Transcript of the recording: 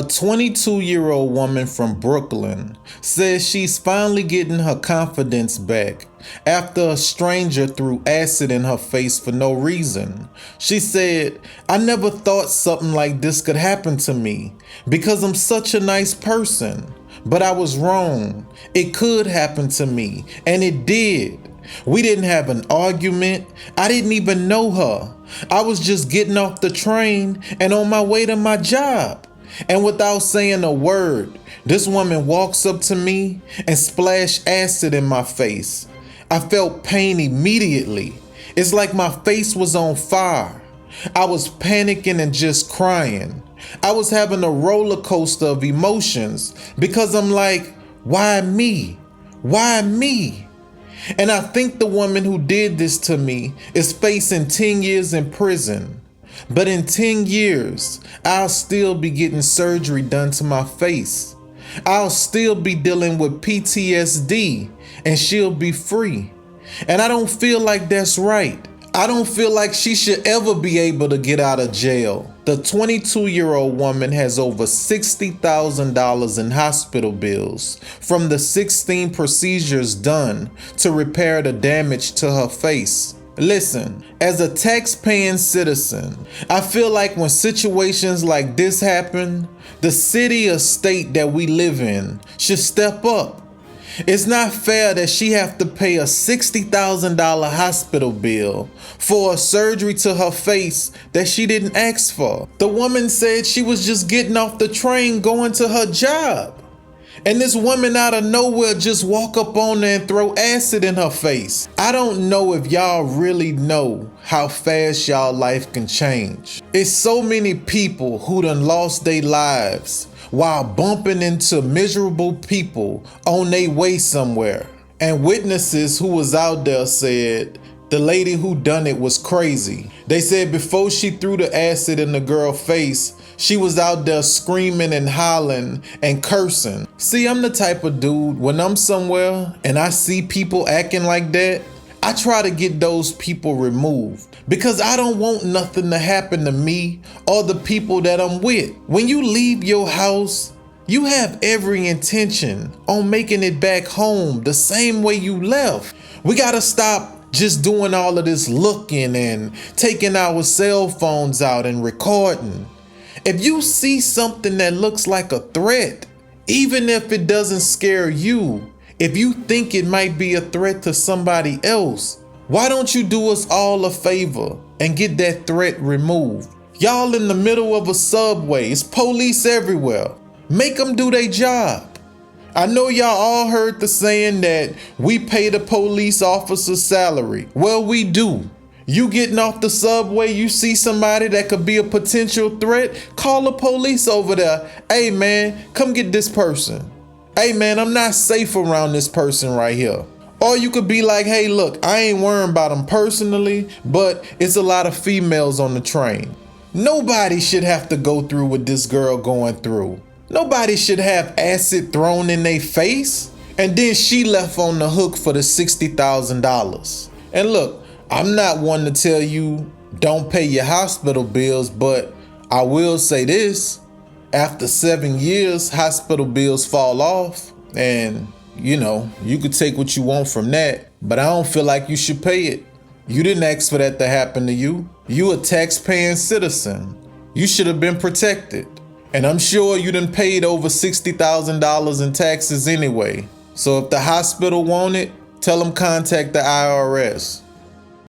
A 22-year-old woman from Brooklyn says she's finally getting her confidence back after a stranger threw acid in her face for no reason. She said, "I never thought something like this could happen to me because I'm such a nice person. But I was wrong. It could happen to me, and it did. We didn't have an argument. I didn't even know her. I was just getting off the train and on my way to my job. And without saying a word, this woman walks up to me and splashed acid in my face. I felt pain immediately. It's like my face was on fire. I was panicking and just crying. I was having a roller coaster of emotions because I'm like, why me? Why me?" And I think the woman who did this to me is facing 10 years in prison. But in 10 years, I'll still be getting surgery done to my face. I'll still be dealing with PTSD, and she'll be free. And I don't feel like that's right. I don't feel like she should ever be able to get out of jail. The 22-year-old woman has over $60,000 in hospital bills from the 16 procedures done to repair the damage to her face. Listen, as a tax-paying citizen, I feel like when situations like this happen, the city or state that we live in should step up. It's not fair that she have to pay a $60,000 hospital bill for a surgery to her face that she didn't ask for. The woman said she was just getting off the train going to her job. And this woman out of nowhere just walk up on her and throw acid in her face. I don't know if y'all really know how fast y'all life can change. It's so many people who done lost their lives while bumping into miserable people on their way somewhere. And witnesses who was out there said the lady who done it was crazy. They said before she threw the acid in the girl's face, she was out there screaming and hollering and cursing. See, I'm the type of dude, when I'm somewhere and I see people acting like that, I try to get those people removed because I don't want nothing to happen to me or the people that I'm with. When you leave your house, you have every intention on making it back home the same way you left. We gotta stop just doing all of this looking and taking our cell phones out and recording. If you see something that looks like a threat, even if it doesn't scare you, if you think it might be a threat to somebody else, why don't you do us all a favor and get that threat removed? Y'all in the middle of a subway, it's police everywhere. Make them do their job. I know y'all all heard the saying that we pay the police officer's salary. Well, we do. You getting off the subway, you see somebody that could be a potential threat, call the police over there. Hey man, come get this person. Hey man, I'm not safe around this person right here. Or you could be like, hey look, I ain't worrying about them personally, but it's a lot of females on the train. Nobody should have to go through what this girl going through. Nobody should have acid thrown in their face. And then she left on the hook for the $60,000. And look, I'm not one to tell you don't pay your hospital bills, but I will say this. After 7 years, hospital bills fall off. And, you could take what you want from that. But I don't feel like you should pay it. You didn't ask for that to happen to you. You a tax-paying citizen. You should have been protected. And I'm sure you done paid over $60,000 in taxes anyway. So if the hospital want it, tell them contact the IRS.